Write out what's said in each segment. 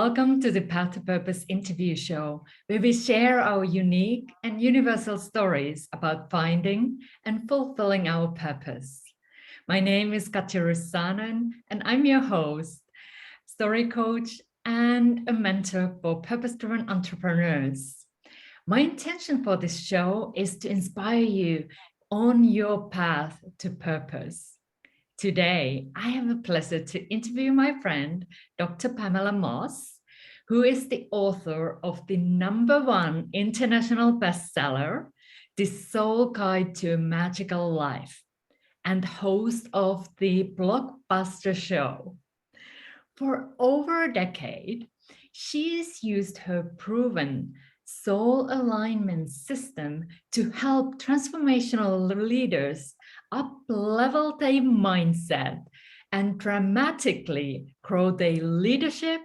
Welcome to the Path to Purpose interview show, where we share our unique and universal stories about finding and fulfilling our purpose. My name is Katja, and I'm your host, story coach, and a mentor for purpose-driven entrepreneurs. My intention for this show is to inspire you on your path to purpose. Today, I have the pleasure to interview my friend, Dr. Pamela Moss, who is the author of the #1 international bestseller, The Soul Guide to a Magical Life, and host of the blockbuster show. For over a decade, she has used her proven soul alignment system to help transformational leaders up-level their mindset and dramatically grow their leadership,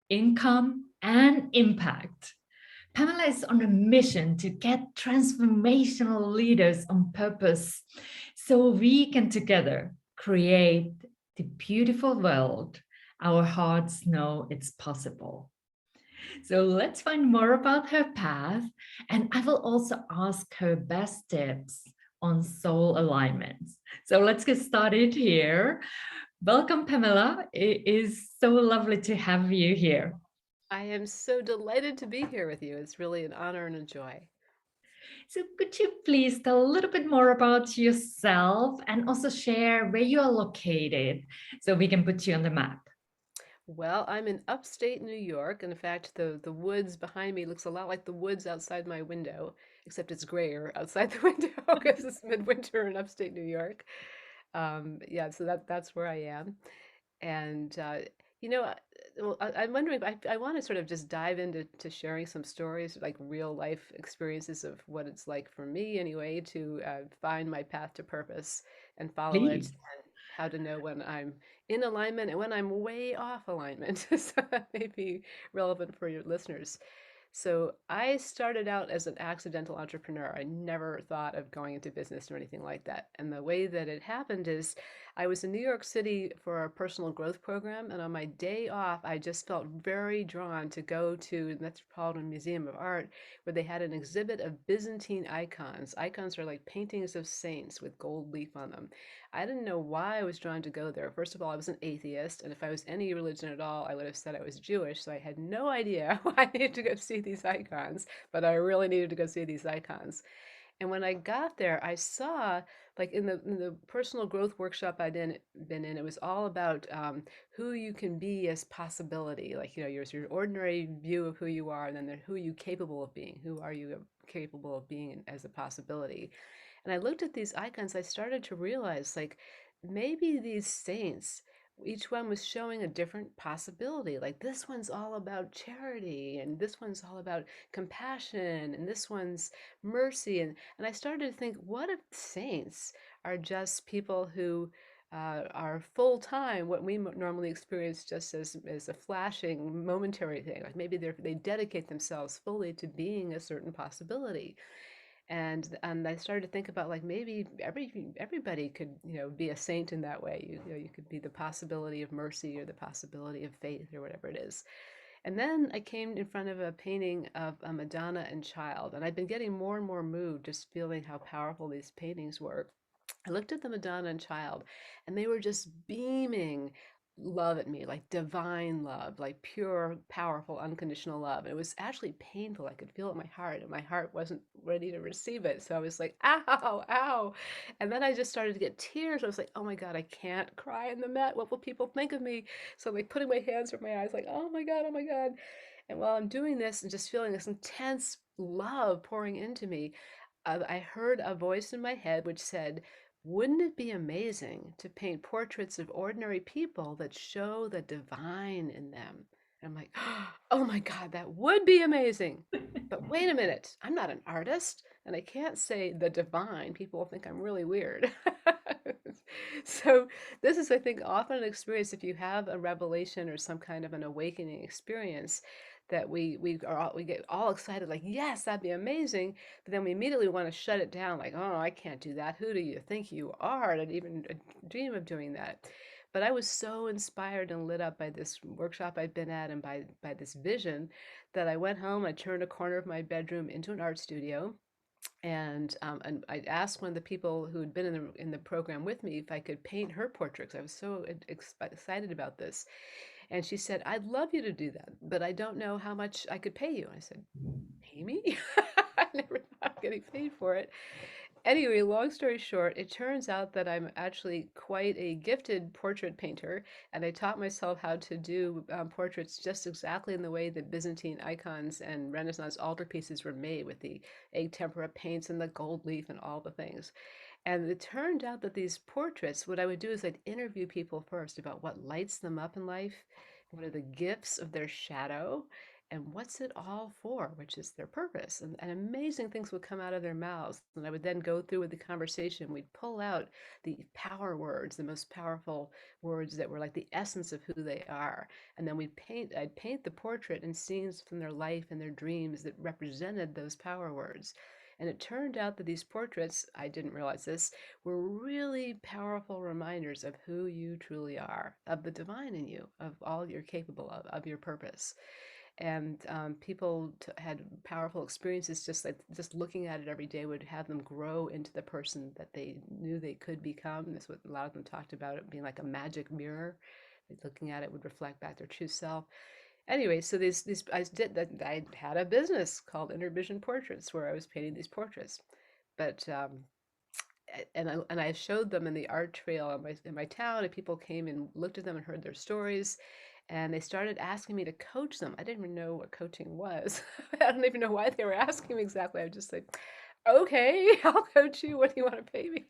income, and impact. Pamela is on a mission to get transformational leaders on purpose so we can together create the beautiful world our hearts know it's possible. So let's find more about her path, and I will also ask her best tips on soul alignment. So let's get started here. Welcome, Pamela. It is so lovely to have you here. I am so delighted to be here with you. It's really an honor and a joy. So could you please tell a little bit more about yourself and also share where you are located so we can put you on the map? Well, I'm in upstate New York, and in fact, the woods behind me looks a lot like the woods outside my window, except it's grayer outside the window because it's midwinter in upstate New York. Yeah, so that's where I am. And you know, uh, I'm wondering, I want to sort of just dive into sharing some stories, like real life experiences of what it's like for me, anyway, to find my path to purpose and follow it, Please. and how to know when I'm in alignment and when I'm way off alignment. So that may be relevant for your listeners. So I started out as an accidental entrepreneur. I never thought of going into business or anything like that. And the way that it happened is I was in New York City for a personal growth program. And on my day off, I just felt very drawn to go to the Metropolitan Museum of Art, where they had an exhibit of Byzantine icons. Icons are like paintings of saints with gold leaf on them. I didn't know why I was drawn to go there. First of all, I was an atheist, and if I was any religion at all, I would have said I was Jewish, so I had no idea why I needed to go see these icons, but I really needed to go see these icons. And when I got there, I saw, like in the personal growth workshop been in, it was all about who you can be as possibility. Like, your ordinary view of who you are, and then who are you capable of being? Who are you capable of being as a possibility? And I looked at these icons, I started to realize, like, maybe these saints, each one was showing a different possibility. Like, this one's all about charity, and this one's all about compassion, and this one's mercy. And I started to think, what if saints are just people who are full time, what we normally experience just as a flashing, momentary thing? Like maybe they dedicate themselves fully to being a certain possibility. And I started to think about, like, maybe everybody could, be a saint in that way. You could be the possibility of mercy or the possibility of faith or whatever it is. And then I came in front of a painting of a Madonna and Child, and I'd been getting more and more moved just feeling how powerful these paintings were. I looked at the Madonna and Child, and they were just beaming love at me, like divine love, like pure, powerful, unconditional love. And it was actually painful. I could feel it in my heart, and my heart wasn't ready to receive it. So I was like, ow, ow. And then I just started to get tears. I was like, oh my God, I can't cry in the Met. What will people think of me? So I'm like putting my hands over my eyes, like, oh my God, oh my God. And while I'm doing this and just feeling this intense love pouring into me, I heard a voice in my head which said, wouldn't it be amazing to paint portraits of ordinary people that show the divine in them? And I'm like, oh my God, that would be amazing. But wait a minute, I'm not an artist, and I can't say the divine. People will think I'm really weird. So this is, I think, often an experience. If you have a revelation or some kind of an awakening experience, that we get all excited, like, yes, that'd be amazing, but then we immediately want to shut it down, like, oh, I can't do that. Who do you think you are to even dream of doing that? But I was so inspired and lit up by this workshop I'd been at and by this vision that I went home. I turned a corner of my bedroom into an art studio. And I asked one of the people who had been in the program with me if I could paint her portraits. I was so excited about this. And she said, "I'd love you to do that, but I don't know how much I could pay you." I said, "Pay me?" I never thought of getting paid for it. Anyway, long story short, it turns out that I'm actually quite a gifted portrait painter, and I taught myself how to do portraits just exactly in the way that Byzantine icons and Renaissance altarpieces were made, with the egg tempera paints and the gold leaf and all the things. And it turned out that these portraits, what I would do is I'd interview people first about what lights them up in life, what are the gifts of their shadow, and what's it all for, which is their purpose. And amazing things would come out of their mouths. And I would then go through with the conversation. We'd pull out the power words, the most powerful words that were like the essence of who they are. And then I'd paint the portrait in scenes from their life and their dreams that represented those power words. And it turned out that these portraits, I didn't realize this, were really powerful reminders of who you truly are, of the divine in you, of all you're capable of your purpose. And people had powerful experiences, just like just looking at it every day would have them grow into the person that they knew they could become. That's what a lot of them talked about, it being like a magic mirror. Looking at it would reflect back their true self. Anyway, so these I did that. I had a business called Inner Vision Portraits where I was painting these portraits, but and I showed them in the art trail in my town, and people came and looked at them and heard their stories, and they started asking me to coach them. I didn't even know what coaching was. I don't even know why they were asking me exactly. I was just like, okay, I'll coach you. What do you want to pay me?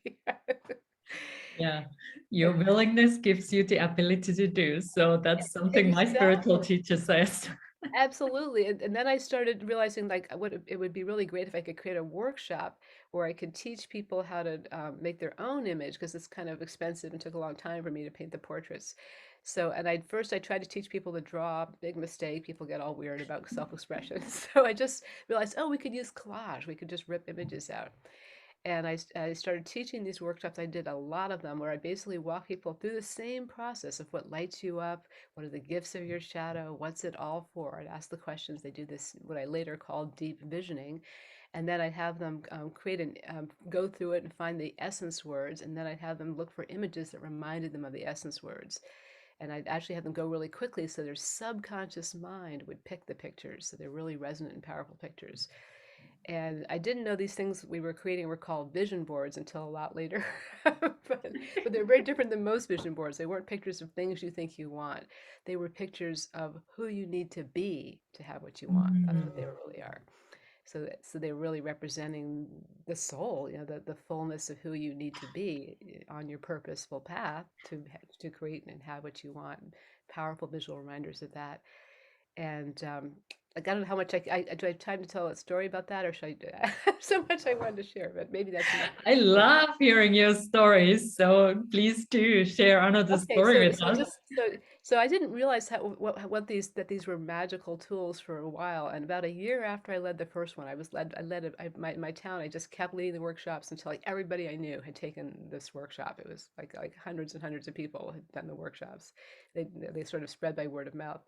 Yeah, your willingness gives you the ability to do. So that's something my spiritual Exactly. teacher says. Absolutely. And then I started realizing like what it would be really great if I could create a workshop where I could teach people how to make their own image, because it's kind of expensive and took a long time for me to paint the portraits. So, and I tried to teach people to draw, big mistake. People get all weird about self-expression. So I just realized, oh, we could use collage. We could just rip images out. And I started teaching these workshops. I did a lot of them where I basically walk people through the same process of what lights you up, what are the gifts of your shadow, what's it all for. I'd ask the questions. They do this, what I later called deep visioning. And then I'd have them go through it and find the essence words. And then I'd have them look for images that reminded them of the essence words. And I'd actually have them go really quickly so their subconscious mind would pick the pictures. So they're really resonant and powerful pictures. And I didn't know these things we were creating were called vision boards until a lot later. But they're very different than most vision boards. They weren't pictures of things you think you want. They were pictures of who you need to be to have what you want. That's what they really are. So they're really representing the soul, the fullness of who you need to be on your purposeful path to create and have what you want. Powerful visual reminders of that. And like, I don't know how much do I have time to tell a story about that, or should I have so much I wanted to share, but maybe that's enough. I love hearing your stories. So please do share another Okay, story so with so us. just so so I didn't realize what these were magical tools for a while, and about a year after I led the first one, I led my town. I just kept leading the workshops until like everybody I knew had taken this workshop. It was like hundreds and hundreds of people had done the workshops. They sort of spread by word of mouth.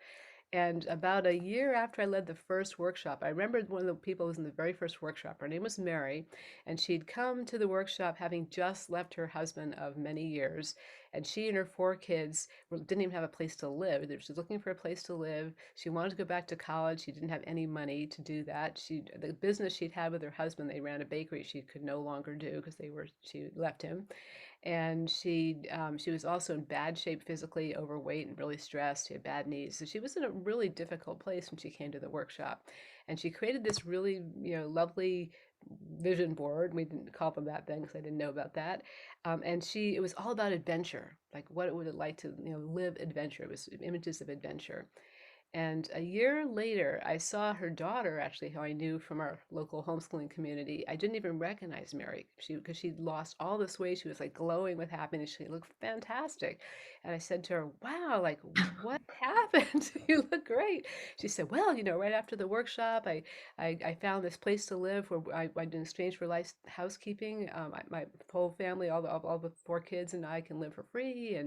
And about a year after I led the first workshop, I remembered one of the people who was in the very first workshop. Her name was Mary, and she'd come to the workshop having just left her husband of many years. And she and her four kids didn't even have a place to live. She was looking for a place to live. She wanted to go back to college. She didn't have any money to do that. The business she'd had with her husband, they ran a bakery, she could no longer do because she left him. And she was also in bad shape physically, overweight and really stressed. She had bad knees, so she was in a really difficult place when she came to the workshop. And she created this really lovely vision board. We didn't call them that then because I didn't know about that. And it was all about adventure, like what would it like to live adventure. It was images of adventure. And a year later, I saw her daughter, actually, who I knew from our local homeschooling community. I didn't even recognize Mary because she'd lost all this weight. She was like glowing with happiness. She looked fantastic. And I said to her, "Wow, like what happened? You look great." She said, "Well, right after the workshop, I found this place to live where in exchange for housekeeping, my whole family, all the four kids and I can live for free.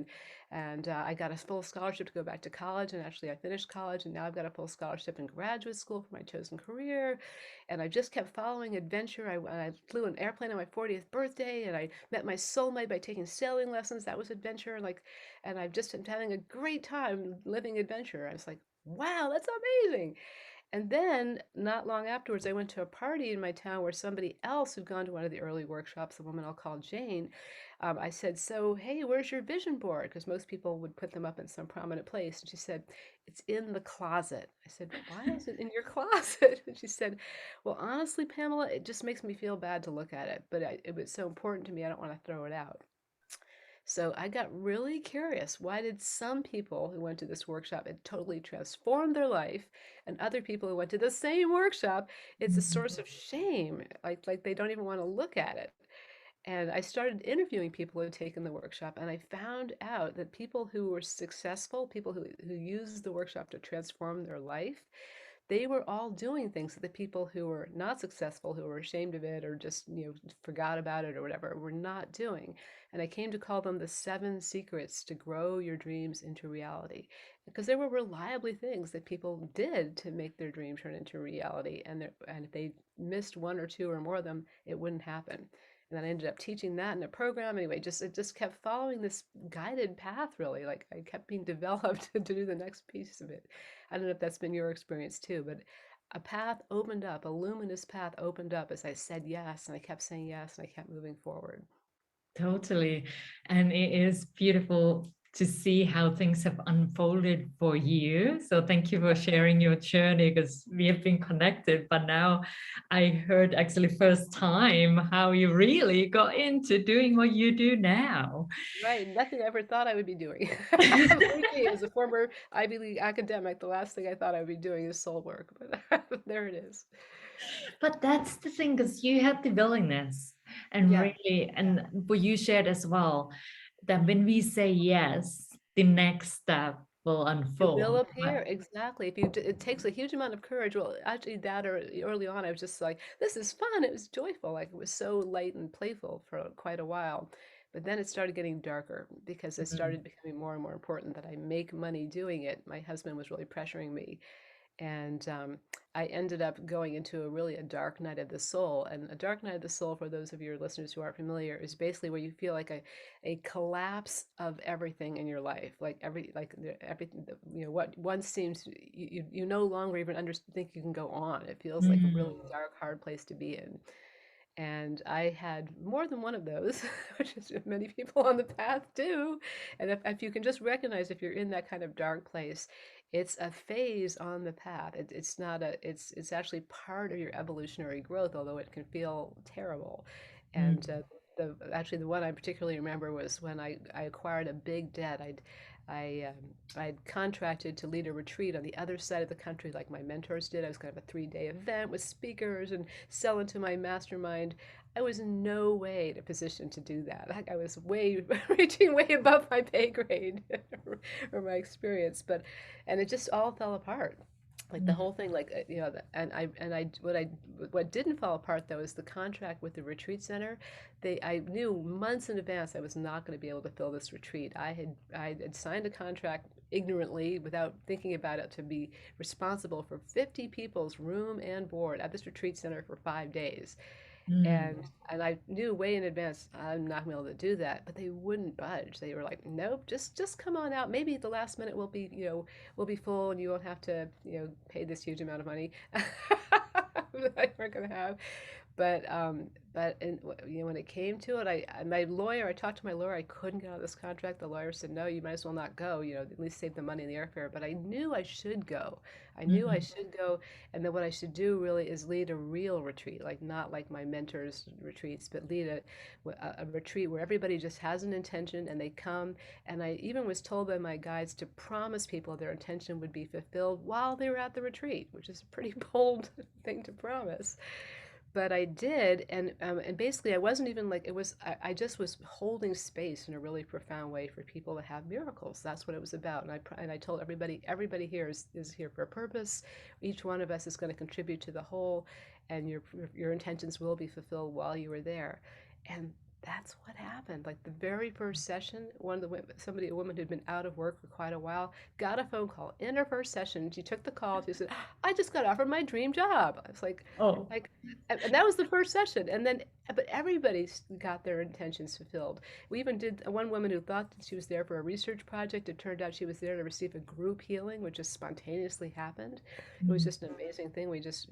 And I got a full scholarship to go back to college. And actually, I finished college, and now I've got a full scholarship in graduate school for my chosen career. And I just kept following adventure. I flew an airplane on my 40th birthday, and I met my soulmate by taking sailing lessons. That was adventure. Like, and I've just been having a great time living adventure. I was like, wow, that's amazing. And then, not long afterwards, I went to a party in my town where somebody else who'd gone to one of the early workshops, a woman I'll call Jane. I said, "So, hey, where's your vision board?" Because most people would put them up in some prominent place. And she said, "It's in the closet." I said, "Why is it in your closet?" And she said, "Well, honestly, Pamela, it just makes me feel bad to look at it. But it was so important to me, I don't want to throw it out." So I got really curious. Why did some people who went to this workshop, it totally transformed their life, and other people who went to the same workshop, it's a source of shame, like they don't even want to look at it. And I started interviewing people who had taken the workshop, and I found out that people who were successful, people who used the workshop to transform their life, they were all doing things that the people who were not successful, who were ashamed of it or just, forgot about it or whatever, were not doing. And I came to call them the 7 secrets to grow your dreams into reality. Because there were reliably things that people did to make their dream turn into reality. And if they missed one or two or more of them, it wouldn't happen. And then I ended up teaching that in a program. Anyway, it just kept following this guided path, really. Like I kept being developed to do the next piece of it. I don't know if that's been your experience too, but a path opened up, a luminous path opened up as I said yes, and I kept saying yes, and I kept moving forward. Totally. And it is beautiful to see how things have unfolded for you. So thank you for sharing your journey, because we have been connected, but now I heard actually first time how you really got into doing what you do now. Right, nothing I ever thought I would be doing. Believe me, as a former Ivy League academic, the last thing I thought I would be doing is soul work, but there it is. But that's the thing, because you had the willingness and Yeah. really, and what you shared as well, that when we say yes, the next step will It will unfold. appear, exactly. If it takes a huge amount of courage. Well, actually, that or early on, I was just like, "This is fun." It was joyful, like it was so light and playful for quite a while. But then it started getting darker because it Mm. started becoming more and more important that I make money doing it. My husband was really pressuring me, and I ended up going into a dark night of the soul. And a dark night of the soul, for those of your listeners who aren't familiar, is basically where you feel like a collapse of everything in your life, like everything, what once seems you no longer even think you can go on. It feels like a Mm. really dark, hard place to be in. And I had more than one of those, which is many people on the path do. And if you can just recognize if you're in that kind of dark place, it's a phase on the path. It's not it's actually part of your evolutionary growth, although it can feel terrible. And Mm. the one I particularly remember was when I acquired a big debt. I'd contracted to lead a retreat on the other side of the country, like my mentors did. I was going to have a 3-day event with speakers and sell into my mastermind. I was in no way in a position to do that. Like I was way reaching way above my pay grade or my experience, and it just all fell apart. Like the Mm. whole thing, like what didn't fall apart though is the contract with the retreat center. I knew months in advance I was not going to be able to fill this retreat. I had signed a contract ignorantly without thinking about it to be responsible for 50 people's room and board at this retreat center for 5 days. Mm. And I knew way in advance I'm not gonna be able to do that, but they wouldn't budge. They were like, "Nope, just come on out. Maybe at the last minute we'll be full and you won't have to, pay this huge amount of money that I weren't gonna have." When it came to it, I talked to my lawyer. I couldn't get out of this contract. The lawyer said, "No, you might as well not go. At least save the money in the airfare." But I knew I should go. I knew I Mm. should go, and then what I should do really is lead a real retreat, like not like my mentors' retreats, but lead a retreat where everybody just has an intention and they come. And I even was told by my guides to promise people their intention would be fulfilled while they were at the retreat, which is a pretty bold thing to promise. But I did, and basically I wasn't even like it was. I just was holding space in a really profound way for people to have miracles. That's what it was about. And I told everybody here is here for a purpose. Each one of us is going to contribute to the whole, and your intentions will be fulfilled while you are there. And that's what happened. Like the very first session, one of the women, a woman who'd been out of work for quite a while, got a phone call in her first session. She took the call. She said, "I just got offered my dream job." I was Oh. like, and that was the first session. And then, but everybody got their intentions fulfilled. We even did one woman who thought that she was there for a research project. It turned out she was there to receive a group healing, which just spontaneously happened. It was Mm. just an amazing thing. We just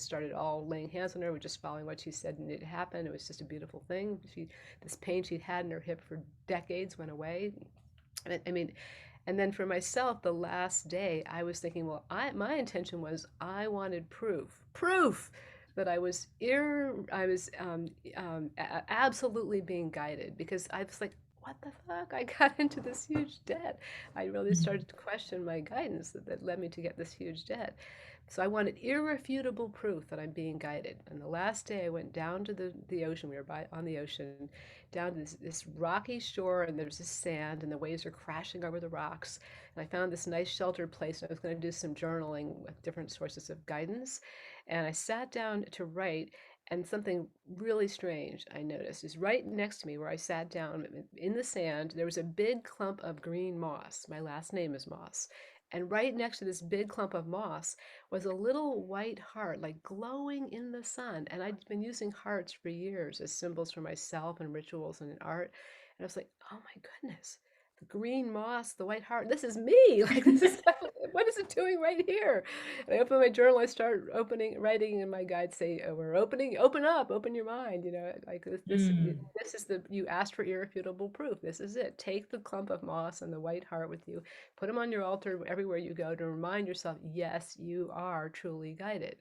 started all laying hands on her. We just following what she said and it happened. It was just a beautiful thing. This pain she'd had in her hip for decades went away. I mean, and then for myself, the last day, I was thinking, well, my intention was I wanted proof that I was absolutely being guided, because I was like, what the fuck? I got into this huge debt. I really Mm. started to question my guidance that led me to get this huge debt. So I wanted irrefutable proof that I'm being guided. And the last day I went down to the ocean, we were on the ocean, down to this rocky shore, and there's this sand, and the waves are crashing over the rocks. And I found this nice sheltered place, and I was going to do some journaling with different sources of guidance. And I sat down to write, and something really strange I noticed is right next to me where I sat down in the sand, there was a big clump of green moss. My last name is Moss. And right next to this big clump of moss was a little white heart, like glowing in the sun. And I'd been using hearts for years as symbols for myself and rituals and in art. And I was like, oh my goodness, the green moss, the white heart, this is me. Like, this is, what is it doing right here? And I open my journal, I start writing, and my guides say, oh, we're open up, open your mind. You know, like Mm. this is you asked for irrefutable proof. This is it. Take the clump of moss and the white heart with you. Put them on your altar everywhere you go to remind yourself, yes, you are truly guided.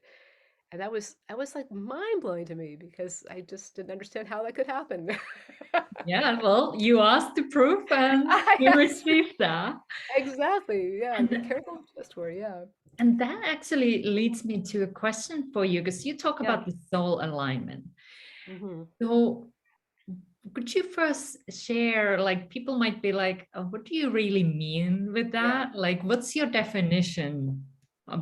And that was like mind blowing to me, because I just didn't understand how that could happen. Yeah, well, you asked the proof and I you asked, received that. exactly. Yeah. Be And, careful with just where. Yeah. and that actually leads me to a question for you, because you talk Yeah. about the soul alignment. Hmm. So could you first share, like people might be like, oh, what do you really mean with Yeah. that? Like, what's your definition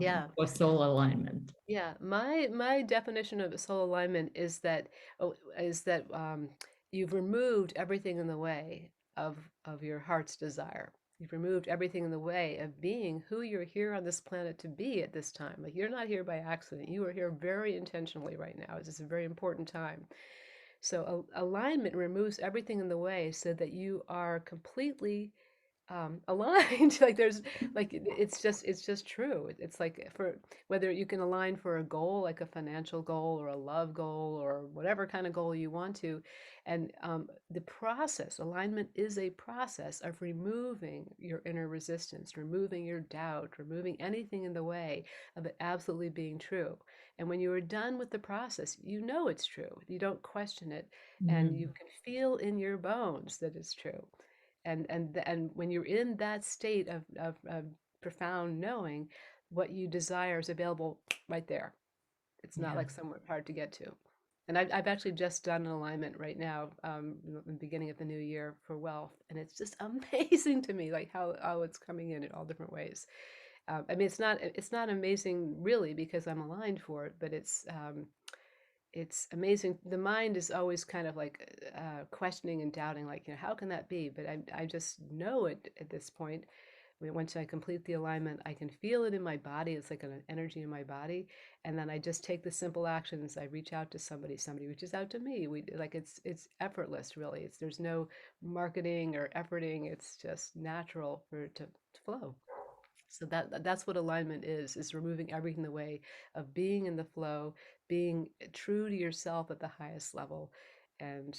Yeah. for soul alignment? Yeah, my definition of soul alignment is that, you've removed everything in the way of your heart's desire. You've removed everything in the way of being who you're here on this planet to be at this time. Like, you're not here by accident. You are here very intentionally right now. It's a very important time. So alignment removes everything in the way so that you are completely aligned. Like, there's like it's just true. It's like, for whether you can align for a goal, like a financial goal or a love goal or whatever kind of goal you want to. And the process, alignment is a process of removing your inner resistance, removing your doubt, removing anything in the way of it absolutely being true. And when you are done with the process, you know it's true. You don't question it, and you Mm. can feel in your bones that it's true. And when you're in that state of profound knowing, what you desire is available right there. It's not Yeah. like somewhere hard to get to. And I've actually just done an alignment right now, in the beginning of the new year, for wealth, and it's just amazing to me, like how it's coming in all different ways. I mean, it's not amazing really because I'm aligned for it, but it's amazing. The mind is always kind of like questioning and doubting, like, you know, how can that be? But I just know it at this point. I mean, once I complete the alignment, I can feel it in my body. It's like an energy in my body, and then I just take the simple actions. I reach out to somebody. Somebody reaches out to me. We like it's effortless, really. There's no marketing or efforting. It's just natural for it to flow. So that's what alignment is removing everything in the way of being in the flow, being true to yourself at the highest level. And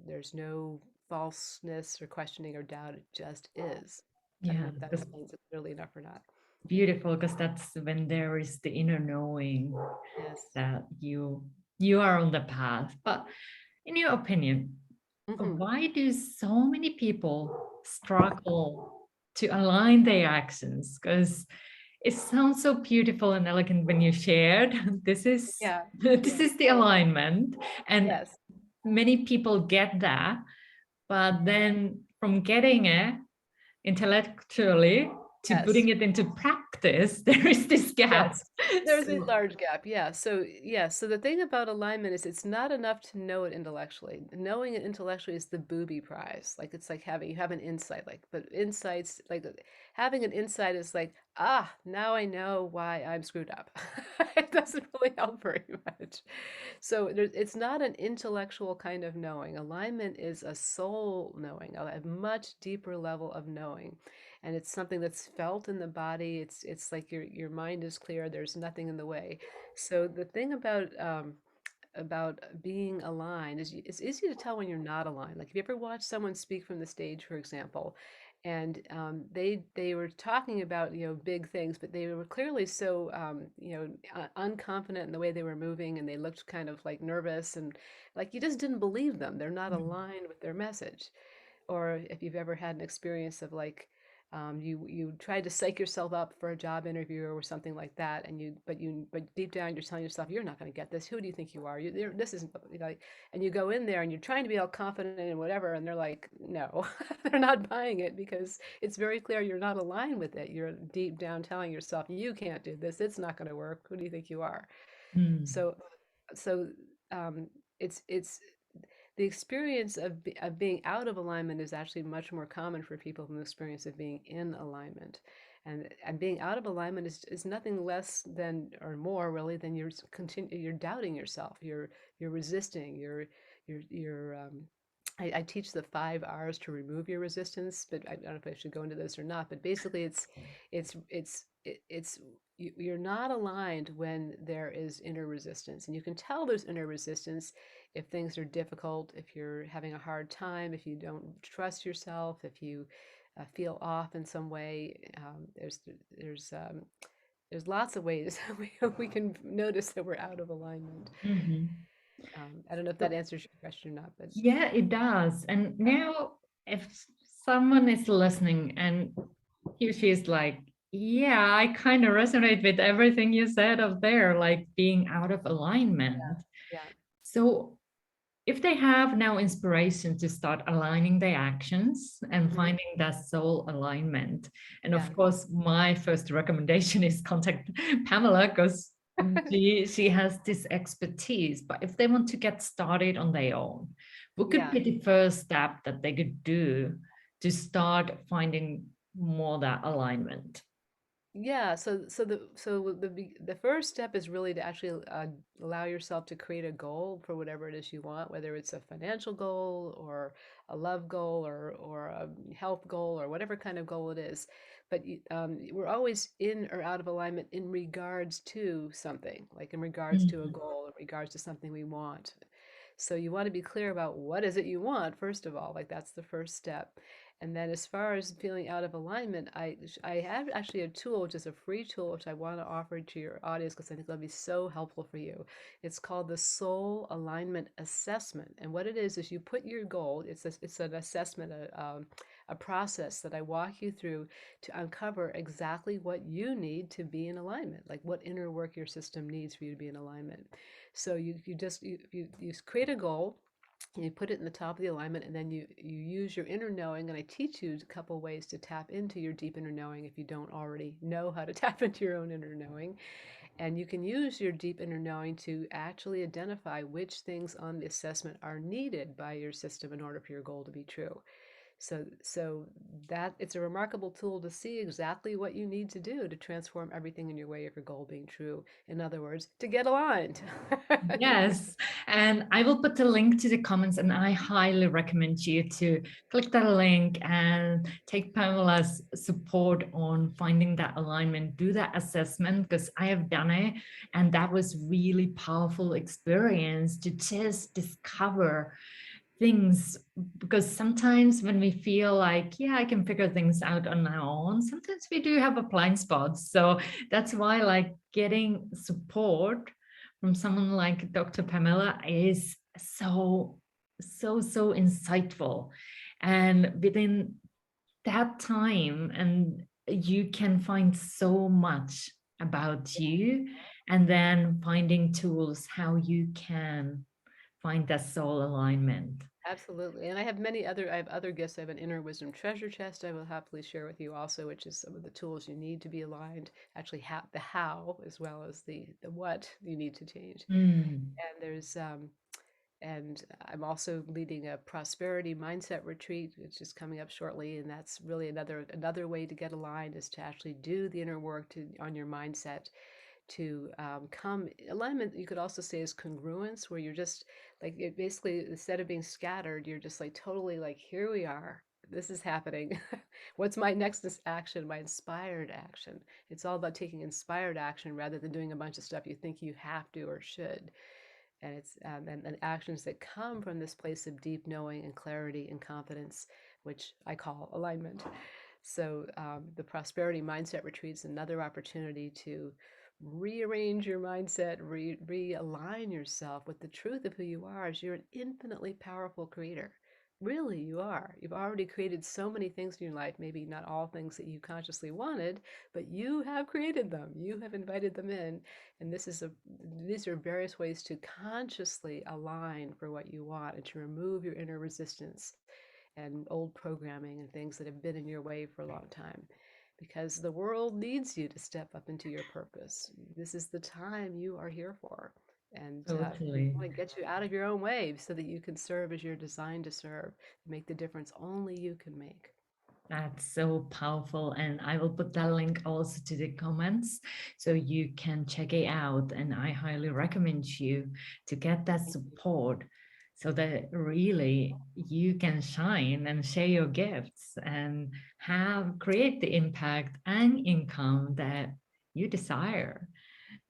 there's no falseness or questioning or doubt. It just is. I don't Yeah, know if that that's explains it clearly enough or not. beautiful, because that's when there is the inner knowing Yes. that you are on the path. But in your opinion, Hmm. why do so many people struggle to align their actions? Because it sounds so beautiful and elegant when you shared. This is Yeah. this Yeah. is the alignment, and Yes. many people get that, but then from getting it intellectually to Yes. putting it into practice, there is this gap. Yes. There's a So, large gap, yeah. So the thing about alignment is it's not enough to know it intellectually. Knowing it intellectually is the booby prize. Like it's like having you have an insight, like but insights like having an insight is like, now I know why I'm screwed up. It doesn't really help very much. So it's not an intellectual kind of knowing. Alignment is a soul knowing, a much deeper level of knowing, and it's something that's felt in the body. It's like your mind is clear. There's nothing in the way. So the thing about being aligned is it's easy to tell when you're not aligned. Like if you ever watch someone speak from the stage, for example, and they were talking about big things, but they were clearly so unconfident in the way they were moving, and they looked kind of like nervous and like you just didn't believe them. They're not aligned with their message. Or if you've ever had an experience of like you tried to psych yourself up for a job interview or something like that, and but deep down you're telling yourself you're not going to get this. Who do you think you are? This isn't like, and you go in there and you're trying to be all confident and whatever, and they're like, no, they're not buying it because it's very clear you're not aligned with it. You're deep down telling yourself you can't do this. It's not going to work. Who do you think you are? mm, So so it's the experience of being out of alignment is actually much more common for people than the experience of being in alignment. And being out of alignment is nothing less than or more really than you're doubting yourself. You're resisting. I teach the 5 R's to remove your resistance, but I don't know if I should go into this or not. But basically, it's you're not aligned when there is inner resistance, and you can tell there's inner resistance if things are difficult, if you're having a hard time, if you don't trust yourself, if you feel off in some way. There's there's lots of ways we can notice that we're out of alignment. mhm. I don't know if that answers your question or not, but Yeah, it does. And now, if someone is listening and he or she is like, yeah, I kind of resonate with everything you said up there, like being out of alignment. yeah, So, if they have now inspiration to start aligning their actions and hmm, finding that soul alignment, and yeah, of course, my first recommendation is contact Pamela because she has this expertise. But if they want to get started on their own, what could yeah. be the first step that they could do to start finding more that alignment? Yeah, so the first step is really to actually allow yourself to create a goal for whatever it is you want, whether it's a financial goal or a love goal or a health goal or whatever kind of goal it is. But we're always in or out of alignment in regards to something, like in regards to a Mhm. goal, in regards to something we want. So you want to be clear about what is it you want, first of all, like that's the first step. And then as far as feeling out of alignment, I have actually a tool, which is a free tool, which I want to offer to your audience because I think it'll be so helpful for you. It's called the Soul Alignment Assessment. And what it is you put your goal, it's an assessment, a process that I walk you through to uncover exactly what you need to be in alignment, like what inner work your system needs for you to be in alignment. So you create a goal, you put it in the top of the alignment, and then you use your inner knowing, and I teach you a couple ways to tap into your deep inner knowing if you don't already know how to tap into your own inner knowing. And you can use your deep inner knowing to actually identify which things on the assessment are needed by your system in order for your goal to be true. So that it's a remarkable tool to see exactly what you need to do to transform everything in your way of your goal being true. In other words, to get aligned. Yes, and I will put the link to the comments, and I highly recommend you to click that link and take Pamela's support on finding that alignment, do that assessment, because I have done it, and that was really powerful experience to just discover things, because sometimes when we feel like, yeah, I can figure things out on our own, sometimes we do have a blind spot. So that's why like getting support from someone like Dr. Pamela is so insightful. And within that time, and you can find so much about you, and then finding tools how you can find that soul alignment. Absolutely. And I have other gifts. I have an inner wisdom treasure chest I will happily share with you also, which is some of the tools you need to be aligned, actually the how as well as the what you need to change. Mm, And and I'm also leading a prosperity mindset retreat, which is coming up shortly. And that's really another way to get aligned is to actually do the inner work on your mindset to come alignment. You could also say is congruence, where you're just like it basically instead of being scattered, you're just like totally like here we are. This is happening. What's my next action? My inspired action. It's all about taking inspired action rather than doing a bunch of stuff you think you have to or should. And it's and actions that come from this place of deep knowing and clarity and confidence, which I call alignment. So the prosperity mindset retreat is another opportunity to rearrange your mindset, realign yourself with the truth of who you are as you're an infinitely powerful creator. Really, you are. You've already created so many things in your life, maybe not all things that you consciously wanted, but you have created them. You have invited them in. And these are various ways to consciously align for what you want and to remove your inner resistance and old programming and things that have been in your way for a long time. Because the world needs you to step up into your purpose. This is the time you are here for. And we totally. want to get you out of your own way so that you can serve as you're designed to serve, make the difference only you can make. That's so powerful. And I will put that link also to the comments so you can check it out. And I highly recommend you to get that support so that really you can shine and share your gifts and have create the impact and income that you desire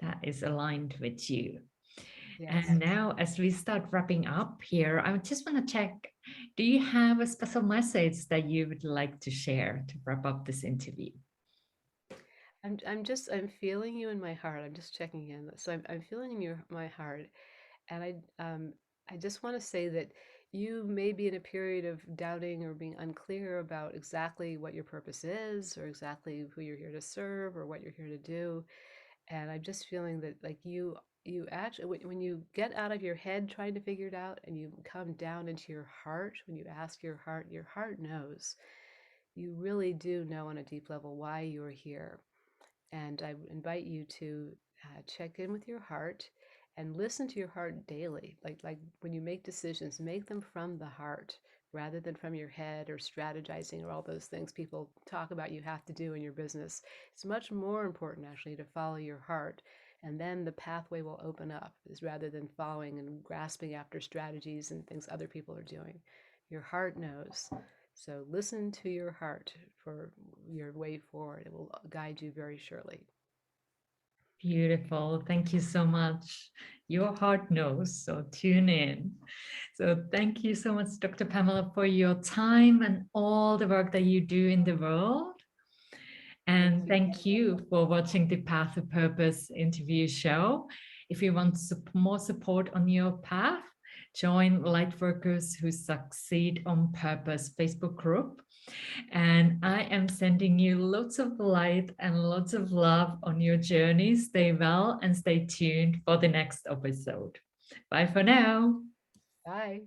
that is aligned with you. Yes. And now, as we start wrapping up here, I just want to check, do you have a special message that you would like to share to wrap up this interview? I'm feeling you in my heart. I'm just checking in. So I'm feeling in my heart. And I just want to say that you may be in a period of doubting or being unclear about exactly what your purpose is or exactly who you're here to serve or what you're here to do. And I'm just feeling that like you actually when you get out of your head trying to figure it out and you come down into your heart, when you ask your heart knows. You really do know on a deep level why you're here. And I invite you to check in with your heart and listen to your heart daily. Like when you make decisions, make them from the heart rather than from your head or strategizing or all those things people talk about you have to do in your business. It's much more important actually to follow your heart. And then the pathway will open up is rather than following and grasping after strategies and things other people are doing. Your heart knows. So listen to your heart for your way forward. It will guide you very surely. Beautiful. Thank you so much. Your heart knows, so tune in. So thank you so much, Dr. Pamela, for your time and all the work that you do in the world. Thank And you. thank you for watching the Path of Purpose interview show. If you want more support on your path, join Lightworkers Who Succeed on Purpose Facebook group. And I am sending you lots of light and lots of love on your journey. Stay well and stay tuned for the next episode. Bye for now. Bye.